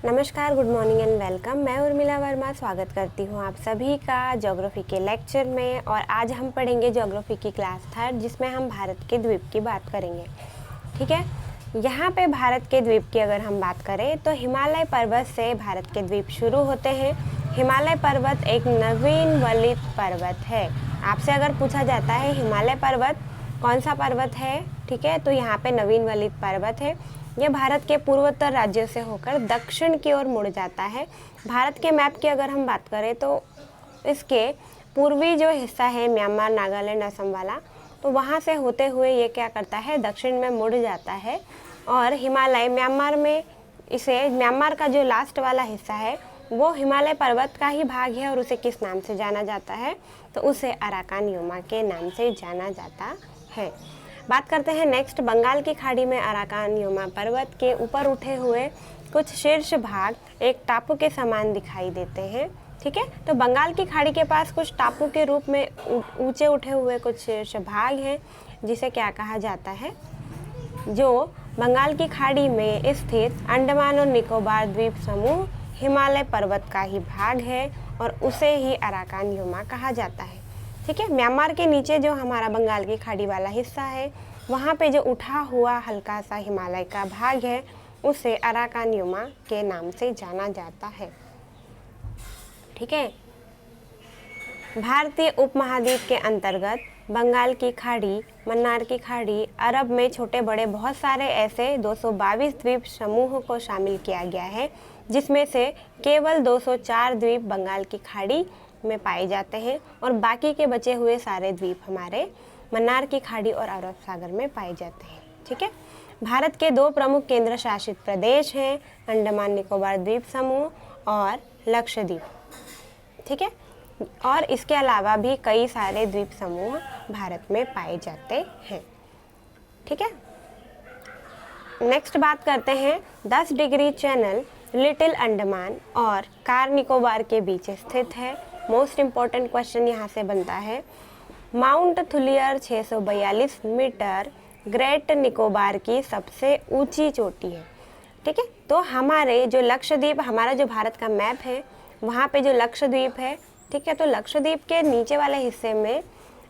नमस्कार, good morning and welcome. मैं उर्मिला वर्मा स्वागत करती हूँ आप सभी का ज्योग्राफी के लेक्चर में। और आज हम पढ़ेंगे ज्योग्राफी की क्लास 3 जिसमें हम भारत के द्वीप की बात करेंगे। ठीक है, यहाँ पे भारत के द्वीप की अगर हम बात करें तो हिमालय पर्वत से भारत के द्वीप शुरू होते हैं। हिमालय पर्वत एक नवीन वलित पर्वत है। आपसे अगर पूछा जाता है हिमालय पर्वत कौन सा पर्वत है, ठीक है, तो यहाँ पे नवीन वलित पर्वत है। यह भारत के पूर्वोत्तर राज्यों से होकर दक्षिण की ओर मुड़ जाता है। भारत के मैप की अगर हम बात करें तो इसके पूर्वी जो हिस्सा है म्यांमार, नागालैंड, असम वाला, तो वहाँ से होते हुए ये क्या करता है, दक्षिण में मुड़ जाता है। और हिमालय म्यांमार में, इसे म्यांमार का जो लास्ट वाला हिस्सा है वो हिमालय पर्वत का ही भाग है और उसे किस नाम से जाना जाता है, तो उसे अराकान योमा के नाम से जाना जाता है। बात करते हैं नेक्स्ट, बंगाल की खाड़ी में अराकान योमा पर्वत के ऊपर उठे हुए कुछ शीर्ष भाग एक टापू के समान दिखाई देते हैं। ठीक है, तो बंगाल की खाड़ी के पास कुछ टापू के रूप में ऊंचे उठे हुए कुछ शीर्ष भाग हैं, जिसे क्या कहा जाता है, जो बंगाल की खाड़ी में स्थित अंडमान और निकोबार द्वीप समूह हिमालय पर्वत का ही भाग है और उसे ही अराकान योमा कहा जाता है। ठीक है, म्यांमार के नीचे जो हमारा बंगाल की खाड़ी वाला हिस्सा है वहाँ पे जो उठा हुआ हल्का सा हिमालय का भाग है उसे अराकान योमा के नाम से जाना जाता है। ठीक है, भारतीय उपमहाद्वीप के अंतर्गत बंगाल की खाड़ी, मन्नार की खाड़ी, अरब में छोटे बड़े बहुत सारे ऐसे 222 द्वीप समूहों को शामिल किया गया है, जिसमें से केवल 204 द्वीप बंगाल की खाड़ी में पाए जाते हैं और बाकी के बचे हुए सारे द्वीप हमारे मन्नार की खाड़ी और अरब सागर में पाए जाते हैं। ठीक है, भारत के दो प्रमुख केंद्र शासित प्रदेश हैं, अंडमान निकोबार द्वीप समूह और लक्षद्वीप। ठीक है, और इसके अलावा भी कई सारे द्वीप समूह भारत में पाए जाते हैं। ठीक है, नेक्स्ट बात करते हैं 10 डिग्री चैनल लिटिल अंडमान और कार निकोबार के बीच स्थित है। मोस्ट इम्पॉर्टेंट क्वेश्चन यहाँ से बनता है, mount Thuillier 642 metre great Nicobar की सबसे ऊंची चोटी है। ठीक है, तो हमारे जो लक्षद्वीप, हमारा जो भारत का मैप है वहाँ पे जो लक्षद्वीप है, ठीक है, तो लक्षद्वीप के नीचे वाले हिस्से में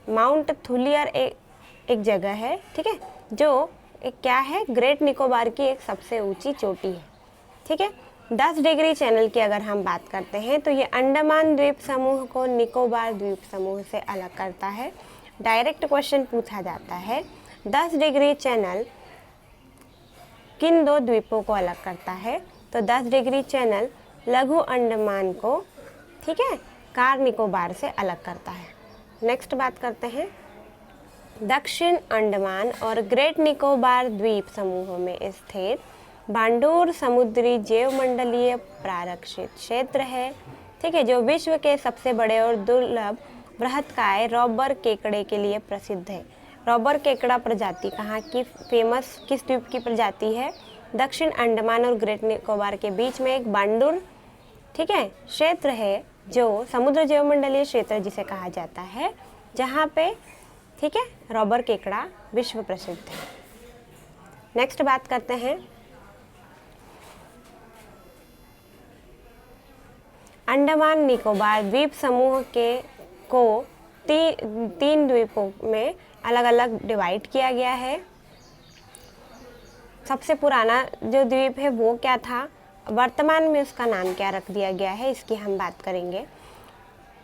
माउंट थुलियर एक जगह है, ठीक है, जो एक क्या है, ग्रेट निकोबार की एक सबसे ऊंची चोटी है। ठीक है, 10 डिग्री चैनल की अगर हम बात करते हैं तो ये अंडमान द्वीप समूह को निकोबार द्वीप समूह से अलग करता है। डायरेक्ट क्वेश्चन पूछा जाता है, 10 डिग्री चैनल किन दो द्वीपों को अलग करता है, तो 10 डिग्री चैनल लघु अंडमान को, ठीक है, कार निकोबार से अलग करता है। नेक्स्ट बात करते हैं, दक्षिण अंडमान और ग्रेट निकोबार द्वीप समूहों में स्थित बांडूर समुद्री जैवमंडलीय प्रारक्षित क्षेत्र है। ठीक है, जो विश्व के सबसे बड़े और दुर्लभ बृहत्काय रॉबर केकड़े के लिए प्रसिद्ध है। रॉबर केकड़ा प्रजाति कहाँ की फेमस, किस द्वीप की प्रजाति है, दक्षिण अंडमान और ग्रेट निकोबार के बीच में एक बांडूर, ठीक है, क्षेत्र है, जो समुद्र जैवमंडलीय क्षेत्र जिसे कहा जाता है, जहाँ पे, ठीक है, रॉबर केकड़ा विश्व प्रसिद्ध है। नेक्स्ट बात करते हैं, अंडमान निकोबार द्वीप समूह के को तीन द्वीपों में अलग अलग डिवाइड किया गया है। सबसे पुराना जो द्वीप है वो क्या था, वर्तमान में उसका नाम क्या रख दिया गया है, इसकी हम बात करेंगे।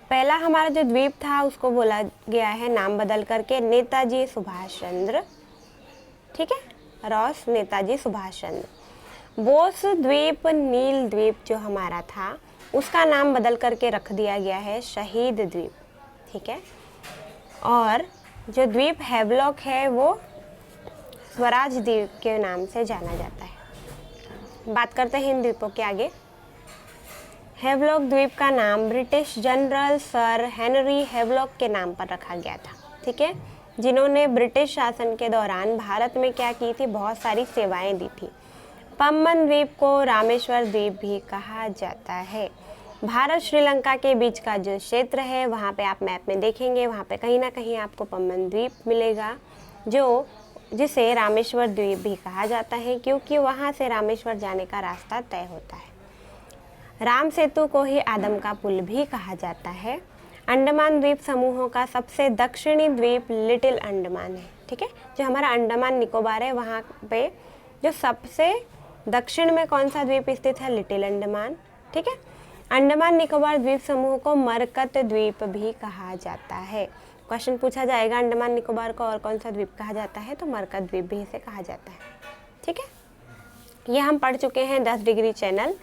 पहला हमारा जो द्वीप था उसको बोला गया है नाम बदल करके नेताजी सुभाष चंद्र, ठीक है, रॉस नेताजी सुभाष चंद्र। बोस द्वीप, नील द्वीप जो हमारा था उसका नाम बदल करके रख दिया गया है शहीद द्वीप। ठीक है, और जो द्वीप हैवलॉक है वो स्वराज द्वीप के नाम से जाना जाता है। बात करते हैं इन द्वीपों के आगे। हैवलॉक द्वीप का नाम British general sir Henry Havelock के नाम पर रखा गया था। ठीक है, जिन्होंने ब्रिटिश शासन के दौरान भारत में क्या की थी, बहुत सारी सेवाएं दी थी। पम्बन द्वीप को रामेश्वर द्वीप भी कहा जाता है। भारत श्रीलंका के बीच का जो क्षेत्र है वहाँ पे आप मैप में देखेंगे, वहाँ पे कहीं ना कहीं आपको पम्बन द्वीप मिलेगा, जिसे रामेश्वर द्वीप भी कहा जाता है, क्योंकि वहाँ से रामेश्वर जाने का रास्ता तय होता है। राम सेतु को ही आदम का पुल भी कहा जाता है। अंडमान द्वीप समूहों का सबसे दक्षिणी द्वीप लिटिल अंडमान है। ठीक है, जो हमारा अंडमान निकोबार है वहाँ पे जो सबसे दक्षिण में कौन सा द्वीप स्थित है? लिटिल अंडमान। ठीक है, अंडमान निकोबार द्वीप समूह को मरकत द्वीप भी कहा जाता है। क्वेश्चन पूछा जाएगा अंडमान निकोबार को और कौन सा द्वीप कहा जाता है, तो मरकत द्वीप भी इसे कहा जाता है। ठीक है, ये हम पढ़ चुके हैं 10 डिग्री चैनल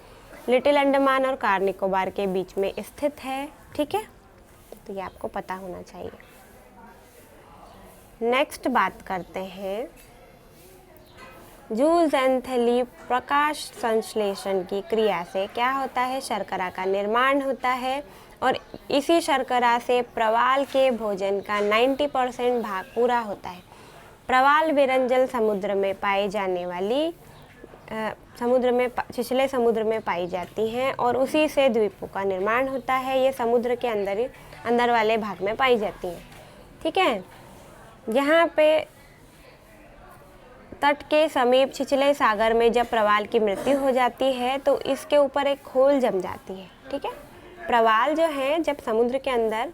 लिटिल अंडमान और कार निकोबार के बीच में स्थित है। ठीक है, तो ये आपको पता होना चाहिए। नेक्स्ट बात करते हैं जूलजेंथेली प्रकाश संश्लेषण की क्रिया से क्या होता है? शर्करा का निर्माण होता है और इसी शर्करा से प्रवाल के भोजन का 90% भाग पूरा होता है। प्रवाल विरंजल समुद्र में पाई जाने वाली छिछले समुद्र में पाई जाती हैं और उसी से द्वीपों का निर्माण होता है। ये समुद्र के अंदर वाले भाग में पाई जाती हैं। ठीक है, यहाँ पे तट के समीप छिछले सागर में जब प्रवाल की मृत्यु हो जाती है तो इसके ऊपर एक खोल जम जाती है। ठीक है, प्रवाल जो है जब समुद्र के अंदर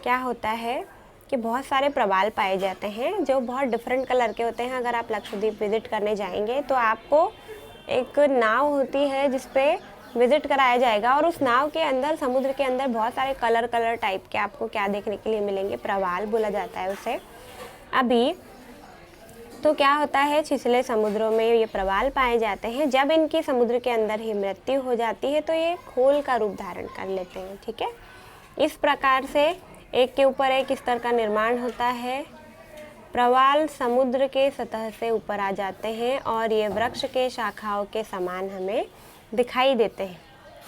क्या होता है कि बहुत सारे प्रवाल पाए जाते हैं जो बहुत डिफरेंट कलर के होते हैं। अगर आप लक्षद्वीप विजिट करने जाएंगे तो आपको एक नाव होती है जिस पे विजिट कराया जाएगा और उस नाव के अंदर समुद्र के अंदर बहुत सारे कलर टाइप के आपको क्या देखने के लिए मिलेंगे? प्रवाल बोला जाता है उसे। अभी तो क्या होता है, छिछले समुद्रों में ये प्रवाल पाए जाते हैं। जब इनकी समुद्र के अंदर ही मृत्यु हो जाती है तो ये खोल का रूप धारण कर लेते हैं। ठीक है, इस प्रकार से एक के ऊपर एक स्तर का निर्माण होता है। प्रवाल समुद्र के सतह से ऊपर आ जाते हैं और ये वृक्ष के शाखाओं के समान हमें दिखाई देते हैं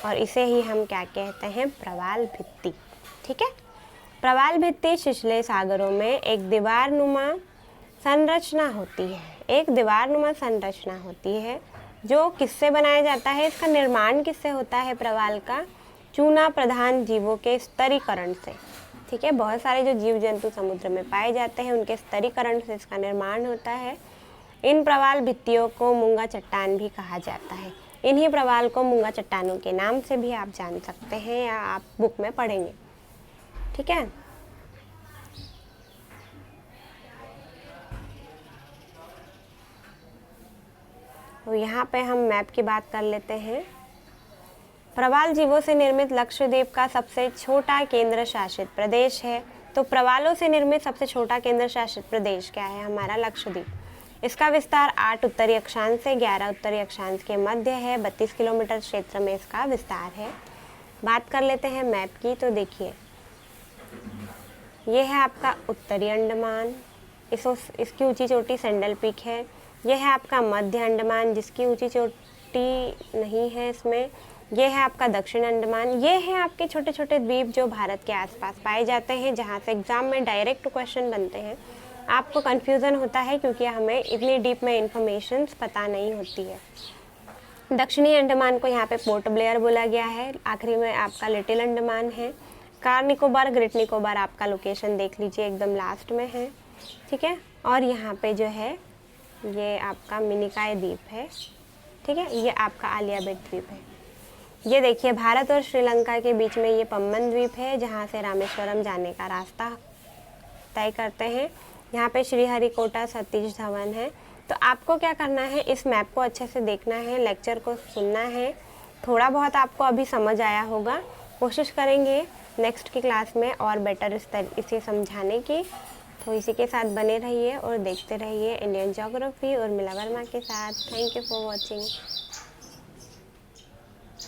और इसे ही हम क्या कहते हैं? प्रवाल भित्ति। ठीक है, प्रवाल भित्ति छिछले सागरों में एक दीवारनुमा संरचना होती है। एक दीवारनुमा संरचना होती है जो किससे बनाया जाता है? इसका निर्माण किससे होता है? प्रवाल का चूना प्रधान जीवों के स्तरीकरण से। ठीक है, बहुत सारे जो जीव जंतु समुद्र में पाए जाते हैं उनके स्तरीकरण से इसका निर्माण होता है। इन प्रवाल भित्तियों को मूंगा चट्टान भी कहा जाता है। इन्हीं प्रवाल को मूंगा चट्टानों के नाम से भी आप जान सकते हैं या आप बुक में पढ़ेंगे। ठीक है, तो यहाँ पे हम मैप की बात कर लेते हैं। प्रवाल जीवों से निर्मित लक्षद्वीप का सबसे छोटा केंद्र शासित प्रदेश है। तो प्रवालों से निर्मित सबसे छोटा केंद्र शासित प्रदेश क्या है? हमारा लक्षद्वीप। इसका विस्तार 8 उत्तरी अक्षांश से 11 उत्तरी अक्षांश के मध्य है। 32 किलोमीटर क्षेत्र में इसका विस्तार है। बात कर लेते हैं मैप की। तो देखिए, ये है आपका उत्तरी अंडमान, इसकी ऊंची चोटी सैंडल पीक है। यह है आपका मध्य अंडमान जिसकी ऊंची चोटी नहीं है इसमें। यह है आपका दक्षिण अंडमान। ये हैं आपके छोटे छोटे द्वीप जो भारत के आसपास पाए जाते हैं, जहाँ से एग्जाम में डायरेक्ट क्वेश्चन बनते हैं। आपको कन्फ्यूज़न होता है क्योंकि हमें इतनी डीप में इंफॉर्मेशन पता नहीं होती है। दक्षिणी अंडमान को यहाँ पे पोर्ट ब्लेयर बोला गया है। आखिरी में आपका लिटिल अंडमान है। कार निकोबार, ग्रेट निकोबार आपका लोकेशन देख लीजिए, एकदम लास्ट में है। ठीक है, और यहाँ पे जो है ये आपका मिनिकॉय द्वीप है। ठीक है, ये आपका आलिया बेट द्वीप है। ये देखिए, भारत और श्रीलंका के बीच में ये पम्बन द्वीप है जहाँ से रामेश्वरम जाने का रास्ता तय करते हैं। यहाँ पे श्रीहरिकोटा सतीश धवन है। तो आपको क्या करना है, इस मैप को अच्छे से देखना है, लेक्चर को सुनना है। थोड़ा बहुत आपको अभी समझ आया होगा। कोशिश करेंगे नेक्स्ट की क्लास में और बेटर इसे समझाने की। तो इसी के साथ बने रहिए और देखते रहिए इंडियन ज्योग्राफी और मिला वर्मा के साथ। Thank you for watching.